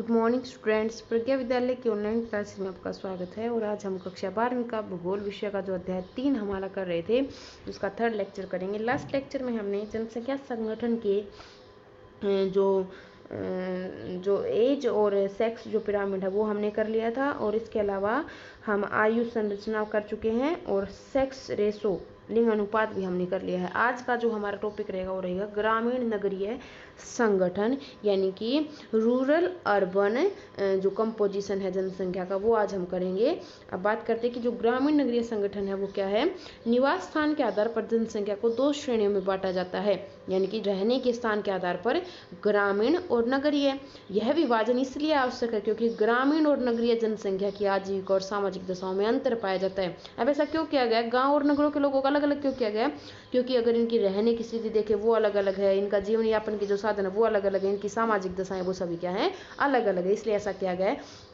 Good morning students, प्रज्ञा विद्यालय की online classes में आपका स्वागत है। और आज हम कक्षा 12वीं का भूगोल विषय का जो अध्याय 3 हमारा कर रहे थे उसका थर्ड लेक्चर करेंगे। लास्ट लेक्चर में हमने जनसंख्या संगठन के जो एज और सेक्स जो पिरामिड है वो हमने कर लिया था। और इसके अलावा हम आयु संरचना कर चुके हैं और सेक्स रेशो लिंग अनुपात भी हमने कर लिया है। आज का जो हमारा टॉपिक रहेगा वो रहेगा ग्रामीण नगरीय संगठन, यानी कि रूरल अर्बन जो कंपोजिशन है जनसंख्या का वो आज हम करेंगे। अब बात करते हैं कि जो ग्रामीण नगरीय संगठन है वो क्या है। निवास स्थान के आधार पर जनसंख्या को दो श्रेणियों में बांटा जाता है, यानी कि रहने के स्थान के आधार पर ग्रामीण और नगरीय। यह विभाजन इसलिए आवश्यक है क्योंकि ग्रामीण और नगरीय जनसंख्या की आजीविका और सामाजिक दशाओं में अंतर पाया जाता है। अब ऐसा क्यों किया गया? गांव और नगरों के लोगों को अलग अलग क्यों किया गया? क्योंकि अगर इनकी रहने की स्थिति देखें वो अलग अलग है, इनका जीवन यापन के जो साधन है वो अलग अलग है, इनकी सामाजिक दशाएं वो सभी क्या है, अलग अलग है, इसलिए ऐसा किया गया है।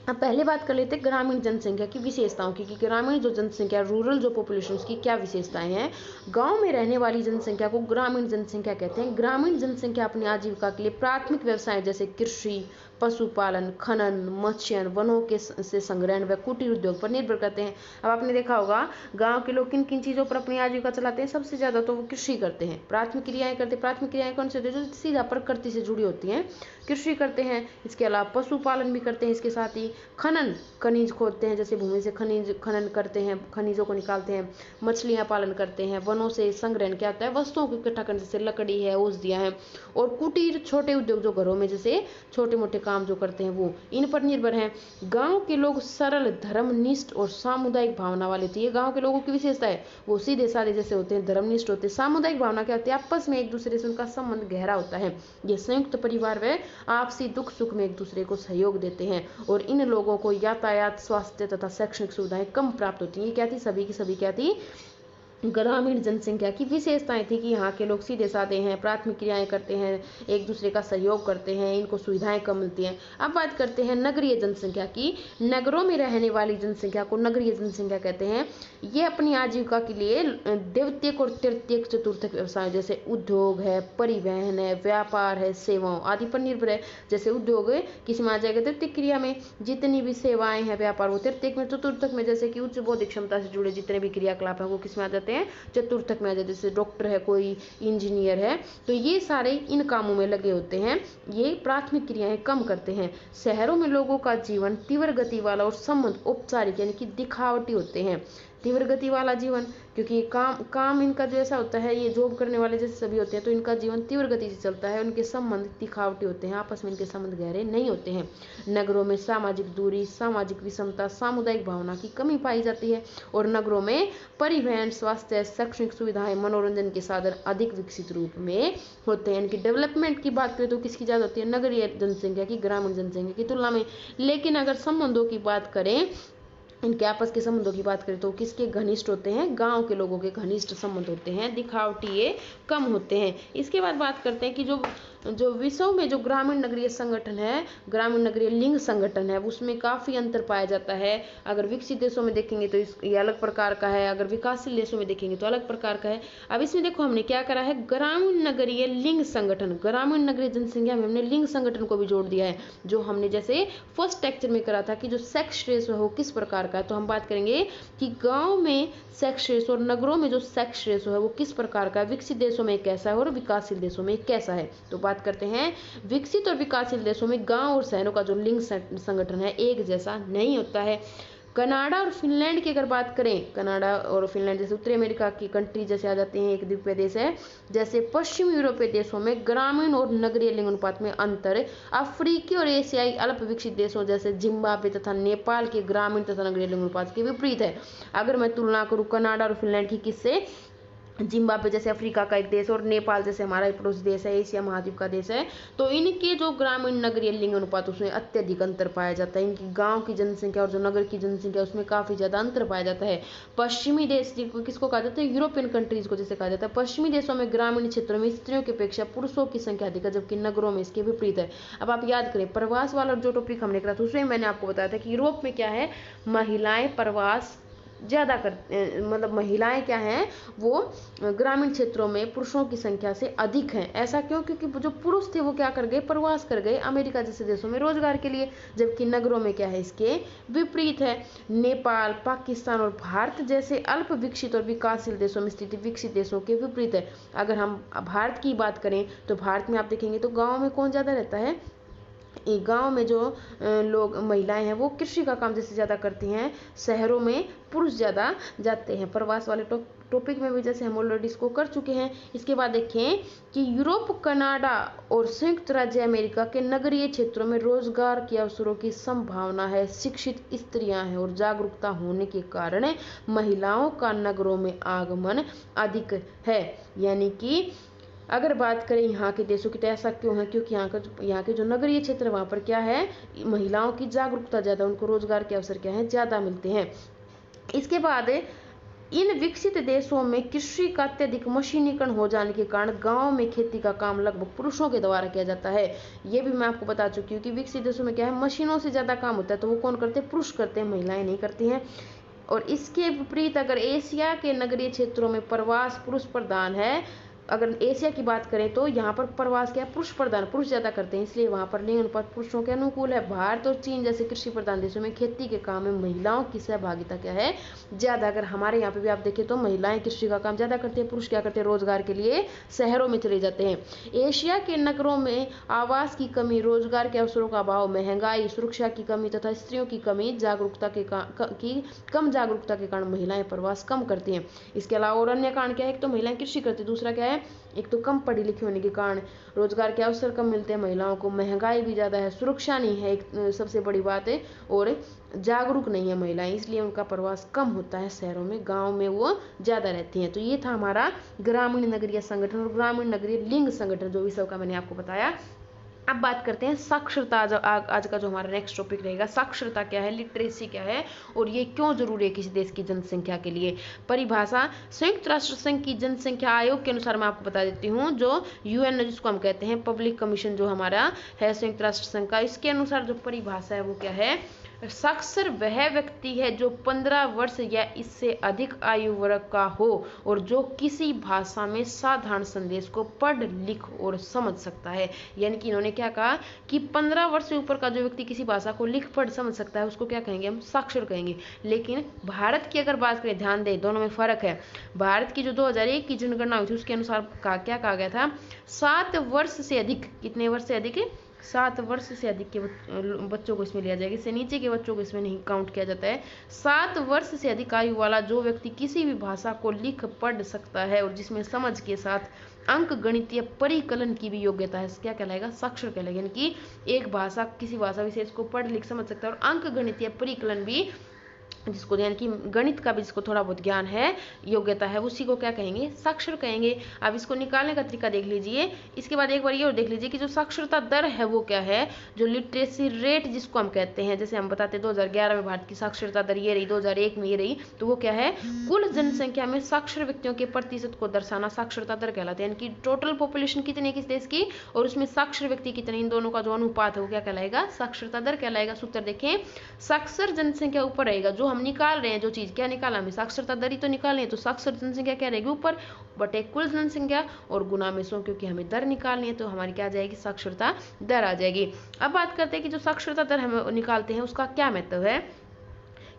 अब पहले बात कर लेते हैं ग्रामीण जनसंख्या की विशेषताओं की, कि ग्रामीण जो जनसंख्या रूरल जो पॉपुलेशन की क्या विशेषताएं हैं। गांव में रहने वाली जनसंख्या को ग्रामीण जनसंख्या कहते हैं। ग्रामीण जनसंख्या अपनी आजीविका के लिए प्राथमिक व्यवसाय जैसे कृषि, पशुपालन, खनन, मत्स्य, वनों के से संग्रहण व कुटीर उद्योग पर निर्भर करते हैं। अब आपने देखा होगा गांव के लोग किन किन चीज़ों पर अपनी आजीविका चलाते हैं। सबसे ज़्यादा तो वो कृषि करते हैं, प्राथमिक क्रियाएं करते हैं। प्राथमिक क्रियाएं कौन सी होती है? जो सीधा प्रकृति से जुड़ी होती हैं, कृषि करते हैं। इसके अलावा पशुपालन भी करते हैं। इसके साथ ही खनन, खनिज खोदते हैं, जैसे भूमि से खनिज खनन करते हैं, खनिजों को निकालते हैं। मछलियां पालन करते हैं। वनों से संग्रहण क्या होता है? वस्तुओं को इकट्ठा करने, जैसे लकड़ी है, औषधियां हैं। और कुटीर छोटे उद्योग जो घरों में जैसे छोटे मोटे काम जो करते हैं वो इन पर निर्भर हैं। गांव के लोग सरल, धर्मनिष्ठ और सामुदायिक भावना वाले थे। ये गांव के लोगों की विशेषता है। वो सीधे साधे जैसे होते हैं, धर्मनिष्ठ होते हैं। सामुदायिक भावना क्या होती है? आपस में एक दूसरे से उनका संबंध गहरा होता है। ये संयुक्त परिवार व आपसी दुख सुख में एक दूसरे को सहयोग देते हैं। और इन लोगों को यातायात, स्वास्थ्य तथा शैक्षणिक सुविधाएं कम प्राप्त होती हैं। ये क्या थी? सभी की सभी क्या थी? ग्रामीण जनसंख्या की विशेषताएं थी कि यहाँ के लोग सीधे साधे हैं, प्राथमिक क्रियाएं करते हैं, एक दूसरे का सहयोग करते हैं, इनको सुविधाएं कम मिलती हैं। अब बात करते हैं नगरीय जनसंख्या की। नगरों में रहने वाली जनसंख्या को नगरीय जनसंख्या कहते हैं। ये अपनी आजीविका के लिए द्वितीयक और तृतीयक चतुर्थक व्यवसाय जैसे उद्योग है, परिवहन है, व्यापार है, सेवाओं आदि पर निर्भर है। जैसे उद्योग किसी में आ जाएगा तृतीयक क्रिया में, जितनी भी सेवाएं हैं, व्यापार वो तृतीयक में। चतुर्थक में जैसे कि उच्च बौद्धिक क्षमता से जुड़े जितने भी क्रियाकलाप है वो किस में आ जाते हैं? चतुर्थक में आ जाते। जैसे डॉक्टर है, कोई इंजीनियर है, तो ये सारे इन कामों में लगे होते हैं। ये प्राथमिक क्रियाएं कम करते हैं। शहरों में लोगों का जीवन तीव्र गति वाला और संबंध औपचारिक यानी कि दिखावटी होते हैं। तीव्र गति वाला जीवन, क्योंकि काम इनका जो ऐसा होता है, ये जॉब करने वाले जैसे सभी होते हैं, तो इनका जीवन तीव्र गति से चलता है। उनके संबंध दिखावटी होते हैं, आपस में इनके संबंध गहरे नहीं होते हैं। नगरों में सामाजिक दूरी, सामाजिक विषमता, सामुदायिक भावना की कमी पाई जाती है। और नगरों में परिवहन, स्वास्थ्य, शैक्षणिक सुविधाएं, मनोरंजन के साधन अधिक विकसित रूप में होते हैं। इनकी डेवलपमेंट की बात करें तो किसकी ज्यादा होती है? नगरीय जनसंख्या की ग्रामीण जनसंख्या की तुलना में। लेकिन अगर संबंधों की बात करें, इनके आपस के संबंधों की बात करें तो किसके घनिष्ठ होते हैं? गांव के लोगों के घनिष्ठ संबंध होते हैं, दिखावटी ये कम होते हैं। इसके बाद बात करते हैं कि जो विश्व में जो ग्रामीण नगरीय संगठन है, ग्रामीण नगरीय लिंग संगठन है, उसमें काफ़ी अंतर पाया जाता है। अगर विकसित देशों में देखेंगे तो ये अलग प्रकार का है, अगर विकासशील देशों में देखेंगे तो अलग प्रकार का है। अब इसमें देखो हमने क्या करा है, ग्रामीण नगरीय लिंग संगठन, ग्रामीण नगरीय जनसंख्या में हमने लिंग संगठन को भी जोड़ दिया है। जो हमने जैसे फर्स्ट लेक्चर में करा था कि जो सेक्स रेशो है वो किस प्रकार का है, तो हम बात करेंगे कि गांव में सेक्स रेशो और नगरों में जो सेक्स रेशो है वो किस प्रकार का है, विकसित देशों में कैसा है और विकासशील देशों में कैसा है। तो बात करते हैं, विकसित और विकासशील देशों में गांव और शहरों का जो लिंग संगठन है एक जैसा नहीं होता है। कनाडा और फिनलैंड की अगर बात करें, कनाडा और फिनलैंड जैसे उत्तरी अमेरिका की कंट्री जैसे आ जाते हैं, एक द्वीपीय देश है। जैसे पश्चिमी यूरोपीय देशों में ग्रामीण और नगरीय लिंग अनुपात में अंतर अफ्रीकी और एशियाई अल्प विकसित देशों जैसे जिम्बाब्वे तथा नेपाल के ग्रामीण तथा नगरीय लिंग अनुपात के विपरीत है। अगर मैं तुलना करूँ कनाडा और फिनलैंड की किससे, जिम्बाब्वे जैसे अफ्रीका का एक देश और नेपाल जैसे हमारा एक पड़ोसी देश है, एशिया महाद्वीप का देश है, तो इनके जो ग्रामीण नगरीय लिंग अनुपात उसमें अत्यधिक अंतर पाया जाता है। इनकी गांव की जनसंख्या और जो नगर की जनसंख्या उसमें काफी ज्यादा अंतर पाया जाता है। पश्चिमी देश किसको कहा जाता है? यूरोपियन कंट्रीज को जैसे कहा जाता है। पश्चिमी देशों में ग्रामीण क्षेत्रों में स्त्रियों की अपेक्षा पुरुषों की संख्या अधिक है, जबकि नगरों में इसके विपरीत है। अब आप याद करें, प्रवास वाला जो टॉपिक हमने करा था उसमें मैंने आपको बताया था कि यूरोप में क्या है, महिलाएं प्रवास ज़्यादा मतलब महिलाएं क्या हैं वो ग्रामीण क्षेत्रों में पुरुषों की संख्या से अधिक हैं। ऐसा क्यों? क्योंकि जो पुरुष थे वो क्या कर गए, प्रवास कर गए अमेरिका जैसे देशों में रोजगार के लिए, जबकि नगरों में क्या है इसके विपरीत है। नेपाल, पाकिस्तान और भारत जैसे अल्प विकसित और विकासशील देशों में स्थिति विकसित देशों के विपरीत है। अगर हम भारत की बात करें तो भारत में आप देखेंगे तो गाँव में कौन ज़्यादा रहता है, गांव में जो लोग महिलाएं हैं वो कृषि का काम जैसे ज़्यादा करती हैं, शहरों में पुरुष ज़्यादा जाते हैं। प्रवास वाले टॉपिक में भी जैसे हम ऑलरेडी इसको कर चुके हैं। इसके बाद देखें कि यूरोप, कनाडा और संयुक्त राज्य अमेरिका के नगरीय क्षेत्रों में रोजगार के अवसरों की संभावना है। शिक्षित स्त्रियां हैं और जागरूकता होने के कारण महिलाओं का नगरों में आगमन अधिक है। यानी कि अगर बात करें यहाँ के देशों की तो ऐसा क्यों है, क्योंकि यहाँ के जो नगरीय क्षेत्र है वहाँ पर क्या है, महिलाओं की जागरूकता ज़्यादा, उनको रोजगार के अवसर क्या है ज़्यादा मिलते हैं। इसके बाद इन विकसित देशों में कृषि का अत्यधिक मशीनीकरण हो जाने के कारण गांव में खेती का काम लगभग पुरुषों के द्वारा किया जाता है। ये भी मैं आपको बता चुकी हूँ कि विकसित देशों में क्या है, मशीनों से ज़्यादा काम होता है, तो वो कौन करते हैं, पुरुष करते हैं, महिलाएं नहीं करती हैं। और इसके विपरीत अगर एशिया के नगरीय क्षेत्रों में प्रवास पुरुष प्रधान है, अगर एशिया की बात करें तो यहाँ पर प्रवास क्या है, पुरुष प्रधान, पुरुष ज़्यादा करते हैं, इसलिए वहाँ पर लिंग अनुपात पुरुषों के अनुकूल है। भारत और चीन जैसे कृषि प्रधान देशों में खेती के काम में महिलाओं की सहभागिता क्या है, ज़्यादा। अगर हमारे यहाँ पे भी आप देखें तो महिलाएं कृषि का काम ज़्यादा करते हैं, पुरुष क्या करते हैं, रोजगार के लिए शहरों में चले जाते हैं। एशिया के नगरों में आवास की कमी, रोजगार के अवसरों का अभाव, महंगाई, सुरक्षा की कमी तथा स्त्रियों की कमी, कम जागरूकता के कारण महिलाएं प्रवास कम करती हैं। इसके अलावा और अन्य कारण क्या है, एक तो महिलाएं कृषि करती है, दूसरा क्या है, एक तो कम पढ़ी लिखी होने के कारण रोजगार के अवसर कम मिलते हैं महिलाओं को, महंगाई भी ज़्यादा है, सुरक्षा नहीं है, एक सबसे बड़ी बात है, और जागरूक नहीं है महिलाएं, इसलिए उनका प्रवास कम होता है शहरों में, गांव में वो ज़्यादा रहती हैं। तो ये था हमारा ग्रामीण नगरीय संगठन और ग्रामीण नगरीय लिंग संगठन, जो विषय का मैंने आपको बताया। अब बात करते हैं साक्षरता। आज का जो हमारा नेक्स्ट टॉपिक रहेगा, साक्षरता क्या है, लिटरेसी क्या है और ये क्यों जरूरी है किसी देश की जनसंख्या के लिए। परिभाषा, संयुक्त राष्ट्र संघ की जनसंख्या आयोग के अनुसार मैं आपको बता देती हूँ, जो यूएन जिसको हम कहते हैं पब्लिक कमीशन जो हमारा है संयुक्त राष्ट्र संघ का, इसके अनुसार जो परिभाषा है वो क्या है, साक्षर वह व्यक्ति है जो 15 वर्ष या इससे अधिक आयु वर्ग का हो और जो किसी भाषा में साधारण संदेश को पढ़ लिख और समझ सकता है। यानी कि इन्होंने क्या कहा कि 15 वर्ष से ऊपर का जो व्यक्ति किसी भाषा को लिख पढ़ समझ सकता है उसको क्या कहेंगे, हम साक्षर कहेंगे। लेकिन भारत की अगर बात करें, ध्यान दें दोनों में फर्क है। भारत की जो 2001 की जनगणना हुई थी उसके अनुसार क्या कहा गया था, 7 वर्ष से अधिक, कितने वर्ष से अधिक, 7 वर्ष से अधिक के बच्चों को इसमें लिया जाएगा, इससे नीचे के बच्चों को इसमें नहीं काउंट किया जाता है। 7 वर्ष से अधिक आयु वाला जो व्यक्ति किसी भी भाषा को लिख पढ़ सकता है और जिसमें समझ के साथ अंक गणितीय परिकलन की भी योग्यता है, क्या कहलाएगा, साक्षर कहलाएगा। यानी कि एक भाषा, किसी भाषा विशेष को पढ़ लिख समझ सकता है और अंक गणितीय परिकलन भी, जिसको यानी कि गणित का भी जिसको थोड़ा बहुत ज्ञान है, योग्यता है, उसी को क्या कहेंगे, साक्षर कहेंगे। अब इसको निकालने का तरीका देख लीजिए। इसके बाद एक बार ये और देख लीजिए कि जो साक्षरता दर है वो क्या है, जो लिटरेसी रेट जिसको हम कहते हैं, जैसे हम बताते हैं 2011 में भारत की साक्षरता दर ये रही, 2001 में ये रही, तो वो क्या है, कुल जनसंख्या में साक्षर व्यक्तियों के प्रतिशत को दर्शाना साक्षरता दर कहलाता है। यानी कि टोटल पॉपुलेशन कितनी है किस देश की और उसमें साक्षर व्यक्ति कितने, इन दोनों का जो अनुपात है वो क्या कहलाएगा, साक्षरता दर कहलाएगा। सूत्र देखें, साक्षर जनसंख्या ऊपर रहेगा, जो हम निकाल रहे हैं, जो चीज क्या निकाला हमें, साक्षरता दर ही तो निकाल रहे हैं, तो साक्षर जनसंख्या क्या रहेगी, ऊपर, बटे कुल जनसंख्या और गुना में 100, क्योंकि हमें दर निकालनी है तो हमारी क्या आ जाएगी, साक्षरता दर आ जाएगी। अब बात करते हैं कि जो साक्षरता दर हम निकालते हैं उसका क्या महत्व है।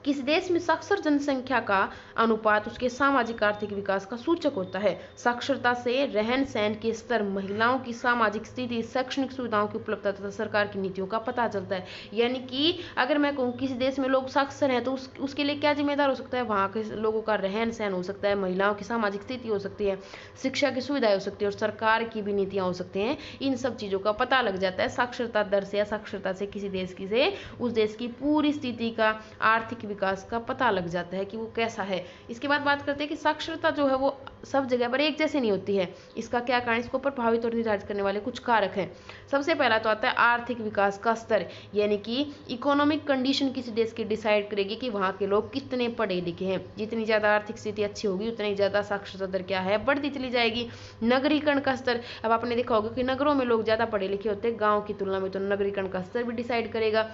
किस देश में साक्षर जनसंख्या का अनुपात उसके सामाजिक आर्थिक विकास का सूचक होता है। साक्षरता से रहन सहन के स्तर, महिलाओं की सामाजिक स्थिति, शैक्षणिक सुविधाओं की उपलब्धता तथा सरकार की नीतियों का पता चलता है। यानी कि अगर मैं कहूँ किसी देश में लोग साक्षर हैं तो उसके लिए क्या जिम्मेदार हो सकता है, वहाँ के लोगों का रहन सहन हो सकता है, महिलाओं की सामाजिक स्थिति हो सकती है, शिक्षा की सुविधाएं हो सकती है और सरकार की भी नीतियाँ हो सकती हैं। इन सब चीज़ों का पता लग जाता है साक्षरता दर से या साक्षरता से किसी देश की से उस देश की पूरी स्थिति का, आर्थिक विकास का पता लग जाता है कि वो कैसा है। इसके बाद बात करते हैं कि साक्षरता जो है वो सब जगह पर एक जैसे नहीं होती है। इसका क्या कारण, इसको प्रभावित और निर्धारित करने वाले कुछ कारक हैं। सबसे पहला तो आता है आर्थिक विकास का स्तर, यानी कि इकोनॉमिक कंडीशन किसी देश की डिसाइड करेगी कि वहाँ के लोग कितने पढ़े लिखे हैं। जितनी ज़्यादा आर्थिक स्थिति अच्छी होगी उतनी ज़्यादा साक्षरता दर क्या है, बढ़ती चली जाएगी। नगरीकरण का स्तर, अब आपने देखा होगा कि नगरों में लोग ज़्यादा पढ़े लिखे होते हैं, गाँव की तुलना में, तो नगरीकरण का स्तर भी डिसाइड करेगा।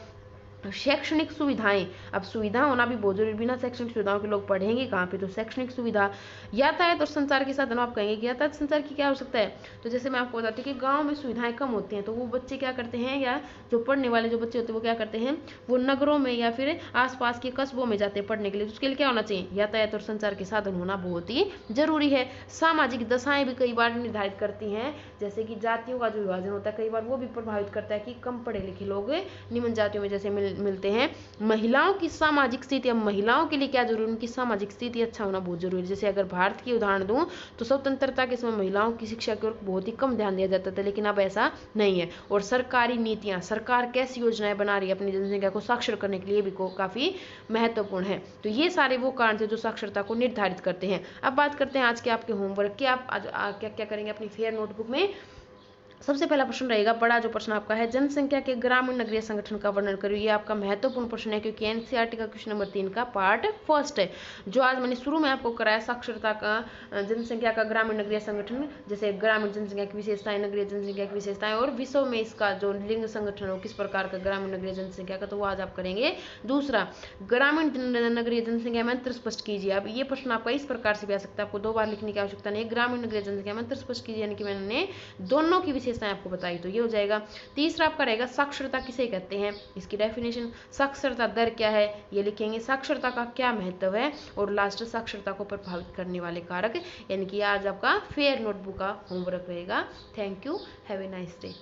शैक्षणिक सुविधाएं, अब सुविधा होना भी बहुत जरूरी, बिना शैक्षणिक सुविधाओं के लोग पढ़ेंगे कहाँ पे, तो शैक्षणिक सुविधा। यातायात और संचार के साधन, आप कहेंगे कि यातायात संचार की क्या हो सकता है, तो जैसे मैं आपको बताती हूँ कि गांव में सुविधाएं कम होती हैं, तो वो बच्चे क्या करते हैं, या जो पढ़ने वाले जो बच्चे होते हैं वो क्या करते हैं, वो नगरों में या फिर आसपास के कस्बों में जाते हैं पढ़ने के लिए। तो उसके लिए क्या होना चाहिए, यातायात और संचार के साधन होना बहुत ही जरूरी है। सामाजिक दशाएं भी कई बार निर्धारित करती हैं, जैसे कि जातियों का जो विभाजन होता है कई बार वो भी प्रभावित करता है कि कम पढ़े लिखे लोग निम्न जातियों में जैसे मिलते हैं। महिलाओं की सामाजिक स्थिति, अब महिलाओं के लिए क्या जरूरी, उनकी सामाजिक स्थिति अच्छा होना बहुत जरूरी है। जैसे अगर भारत की उदाहरण दूं तो स्वतंत्रता के समय महिलाओं की शिक्षा की ओर बहुत ही कम ध्यान दिया जाता था, लेकिन अब ऐसा नहीं है। और सरकारी नीतियां, सरकार कैसी योजनाएं बना रही है अपनी जनसंख्या को साक्षर करने के लिए भी काफी महत्वपूर्ण है। तो ये सारे वो कारण थे जो साक्षरता को निर्धारित करते हैं। अब बात करते हैं आज के आपके होमवर्क की, आप क्या क्या करेंगे अपनी फेयर नोटबुक में। सबसे पहला प्रश्न रहेगा, बड़ा जो प्रश्न आपका है, जनसंख्या के ग्रामीण नगरीय संगठन का वर्णन करिए। ये आपका महत्वपूर्ण प्रश्न है क्योंकि एनसीईआरटी का क्वेश्चन नंबर 3 का पार्ट फर्स्ट है। जो आज मैंने शुरू में आपको कराया साक्षरता का, जनसंख्या का ग्रामीण नगरीय संगठन, जैसे ग्रामीण जनसंख्या की विशेषताएं, नगरीय जनसंख्या की विशेषताएं और विश्व में इसका जो लिंग संगठन हो किस प्रकार का ग्रामीण नगरीय जनसंख्या का, तो वो आज आप करेंगे। दूसरा, ग्रामीण नगरीय जनसंख्या में अंतर स्पष्ट कीजिए। अब ये प्रश्न आपका इस प्रकार से भी आ सकता है, आपको 2 बार लिखने की आवश्यकता नहीं है। ग्रामीण नगरीय जनसंख्या में अंतर स्पष्ट कीजिए, यानी कि मैंने दोनों की विशेषताएं आपको बताई, तो ये हो जाएगा। तीसरा आपका रहेगा, साक्षरता किसे कहते हैं, इसकी डेफिनेशन। साक्षरता दर क्या है, ये लिखेंगे। साक्षरता का क्या महत्व है, और लास्ट साक्षरता को प्रभावित करने वाले कारक, यानी कि आज आपका फेयर नोटबुक का होमवर्क रहेगा। Thank you, have a nice day.